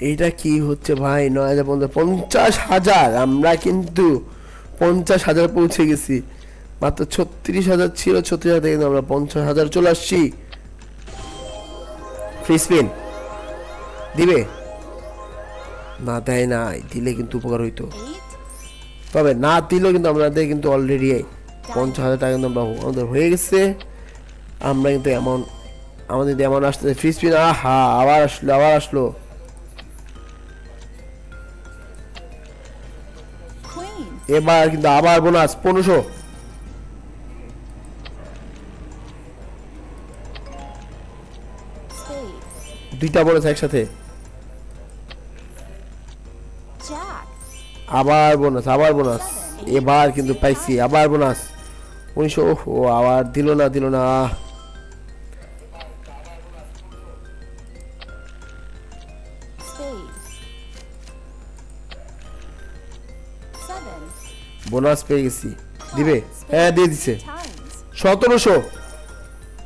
এইটা কি হচ্ছে ভাই? 9,550 আমরা কিন্তু 50,000 পৌঁছে গেছি। মাত্র 36,000 ছিল, 36,000 থেকে আমরা 50,000 চলে আসছি। ফ্রি স্পিন দিবে না? দেয় না, দিলে কিন্তু উপকার হইতো, তবে না দিলেও কিন্তু আমাদের কিন্তু অলরেডি 50,000 টাকা কিন্তু আমাদের হয়ে গেছে। আমরা কিন্তু এমন আমাদের এমন আসতেছে ফ্রি স্পিন। আহা, আবার আসলো। এবার কিন্তু আবার বোনাস 1500। দুইটা বোনাস একসাথে, আবার বোনাস। এবার কিন্তু পাইছি আবার বোনাস 1900। ও আবার দিল না। বোনাস পেয়ে গেছি, দিবে? হ্যাঁ দিয়ে দিছে 1700।